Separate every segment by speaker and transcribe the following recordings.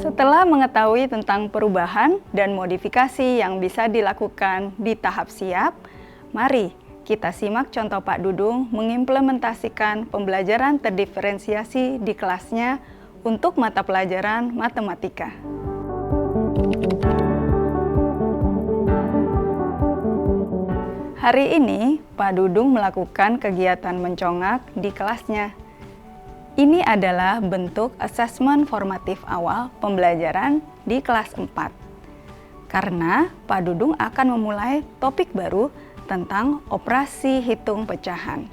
Speaker 1: Setelah mengetahui tentang perubahan dan modifikasi yang bisa dilakukan di tahap siap, mari kita simak contoh Pak Dudung mengimplementasikan pembelajaran terdiferensiasi di kelasnya untuk mata pelajaran matematika. Hari ini, Pak Dudung melakukan kegiatan mencongak di kelasnya. Ini adalah bentuk asesmen formatif awal pembelajaran di kelas 4. Karena Pak Dudung akan memulai topik baru tentang operasi hitung pecahan.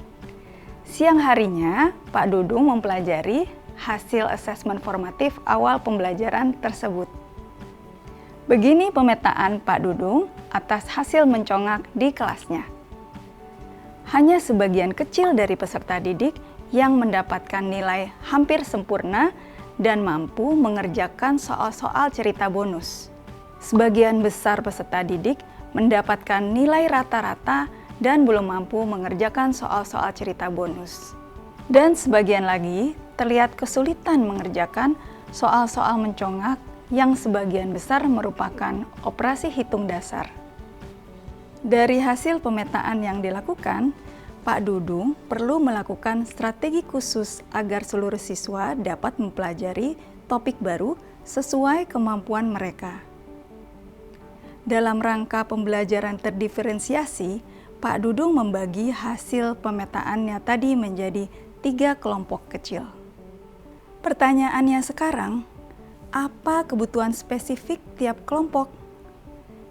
Speaker 1: Siang harinya, Pak Dudung mempelajari hasil asesmen formatif awal pembelajaran tersebut. Begini pemetaan Pak Dudung atas hasil mencongak di kelasnya. Hanya sebagian kecil dari peserta didik yang mendapatkan nilai hampir sempurna dan mampu mengerjakan soal-soal cerita bonus. Sebagian besar peserta didik mendapatkan nilai rata-rata dan belum mampu mengerjakan soal-soal cerita bonus. Dan sebagian lagi terlihat kesulitan mengerjakan soal-soal mencongak yang sebagian besar merupakan operasi hitung dasar. Dari hasil pemetaan yang dilakukan, Pak Dudung perlu melakukan strategi khusus agar seluruh siswa dapat mempelajari topik baru sesuai kemampuan mereka. Dalam rangka pembelajaran terdiferensiasi, Pak Dudung membagi hasil pemetaannya tadi menjadi 3 kelompok kecil. Pertanyaannya sekarang, apa kebutuhan spesifik tiap kelompok?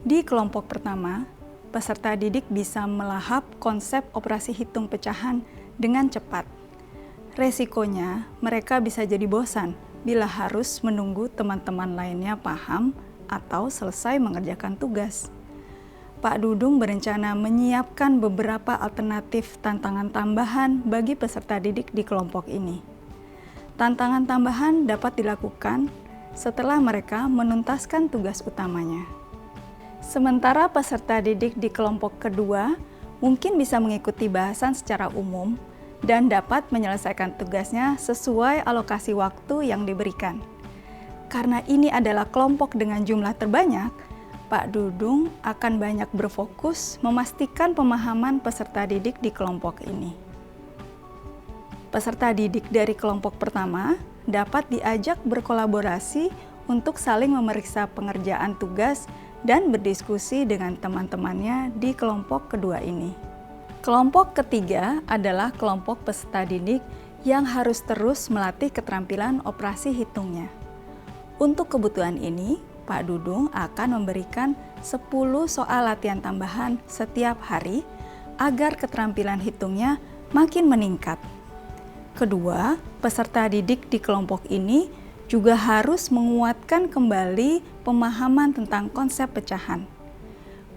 Speaker 1: Di kelompok pertama, peserta didik bisa melahap konsep operasi hitung pecahan dengan cepat. Resikonya, mereka bisa jadi bosan bila harus menunggu teman-teman lainnya paham atau selesai mengerjakan tugas. Pak Dudung berencana menyiapkan beberapa alternatif tantangan tambahan bagi peserta didik di kelompok ini. Tantangan tambahan dapat dilakukan setelah mereka menuntaskan tugas utamanya. Sementara peserta didik di kelompok kedua mungkin bisa mengikuti bahasan secara umum dan dapat menyelesaikan tugasnya sesuai alokasi waktu yang diberikan. Karena ini adalah kelompok dengan jumlah terbanyak, Pak Dudung akan banyak berfokus memastikan pemahaman peserta didik di kelompok ini. Peserta didik dari kelompok pertama dapat diajak berkolaborasi untuk saling memeriksa pengerjaan tugas dan berdiskusi dengan teman-temannya di kelompok kedua ini. Kelompok ketiga adalah kelompok peserta didik yang harus terus melatih keterampilan operasi hitungnya. Untuk kebutuhan ini, Pak Dudung akan memberikan 10 soal latihan tambahan setiap hari agar keterampilan hitungnya makin meningkat. Kedua, peserta didik di kelompok ini juga harus menguatkan kembali pemahaman tentang konsep pecahan.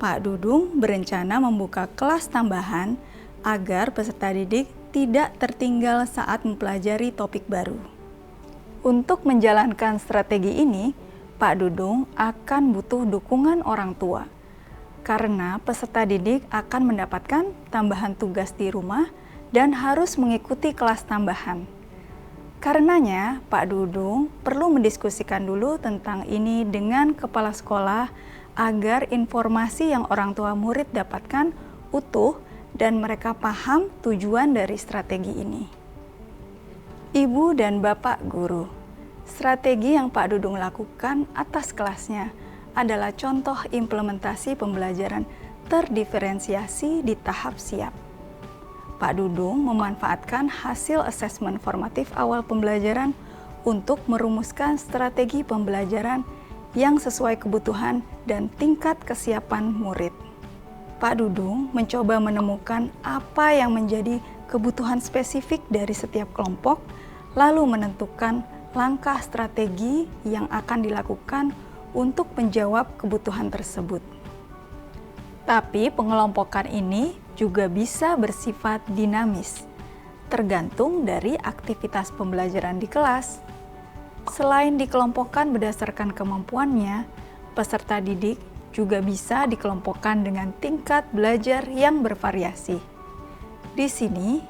Speaker 1: Pak Dudung berencana membuka kelas tambahan agar peserta didik tidak tertinggal saat mempelajari topik baru. Untuk menjalankan strategi ini, Pak Dudung akan butuh dukungan orang tua, karena peserta didik akan mendapatkan tambahan tugas di rumah dan harus mengikuti kelas tambahan. Karenanya, Pak Dudung perlu mendiskusikan dulu tentang ini dengan kepala sekolah agar informasi yang orang tua murid dapatkan utuh dan mereka paham tujuan dari strategi ini. Ibu dan Bapak Guru, strategi yang Pak Dudung lakukan atas kelasnya adalah contoh implementasi pembelajaran terdiferensiasi di tahap siap. Pak Dudung memanfaatkan hasil asesmen formatif awal pembelajaran untuk merumuskan strategi pembelajaran yang sesuai kebutuhan dan tingkat kesiapan murid. Pak Dudung mencoba menemukan apa yang menjadi kebutuhan spesifik dari setiap kelompok, lalu menentukan langkah strategi yang akan dilakukan untuk menjawab kebutuhan tersebut. Tapi pengelompokan ini juga bisa bersifat dinamis, tergantung dari aktivitas pembelajaran di kelas. Selain dikelompokkan berdasarkan kemampuannya, peserta didik juga bisa dikelompokkan dengan tingkat belajar yang bervariasi. Di sini,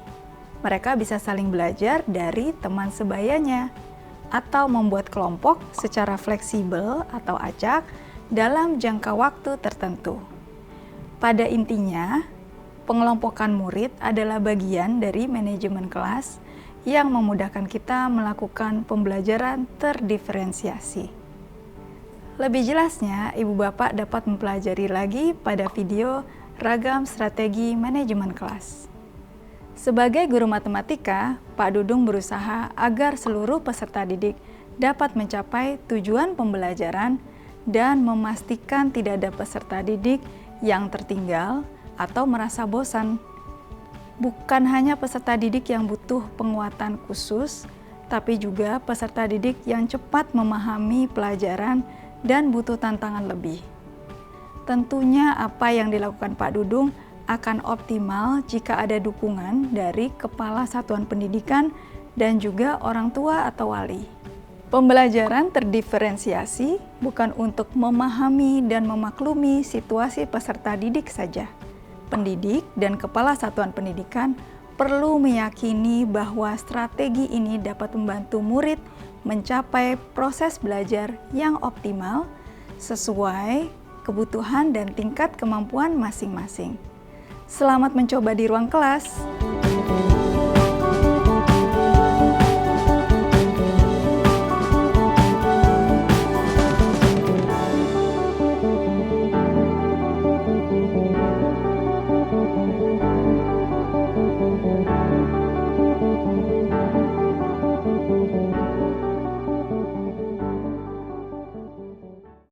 Speaker 1: mereka bisa saling belajar dari teman sebayanya, atau membuat kelompok secara fleksibel atau acak dalam jangka waktu tertentu. Pada intinya, pengelompokan murid adalah bagian dari manajemen kelas yang memudahkan kita melakukan pembelajaran terdiferensiasi. Lebih jelasnya, Ibu Bapak dapat mempelajari lagi pada video Ragam Strategi Manajemen Kelas. Sebagai guru matematika, Pak Dudung berusaha agar seluruh peserta didik dapat mencapai tujuan pembelajaran dan memastikan tidak ada peserta didik yang tertinggal atau merasa bosan. Bukan hanya peserta didik yang butuh penguatan khusus, tapi juga peserta didik yang cepat memahami pelajaran dan butuh tantangan lebih. Tentunya apa yang dilakukan Pak Dudung akan optimal jika ada dukungan dari Kepala Satuan Pendidikan dan juga orang tua atau wali. Pembelajaran terdiferensiasi bukan untuk memahami dan memaklumi situasi peserta didik saja. Pendidik dan Kepala Satuan Pendidikan perlu meyakini bahwa strategi ini dapat membantu murid mencapai proses belajar yang optimal sesuai kebutuhan dan tingkat kemampuan masing-masing. Selamat mencoba di ruang kelas.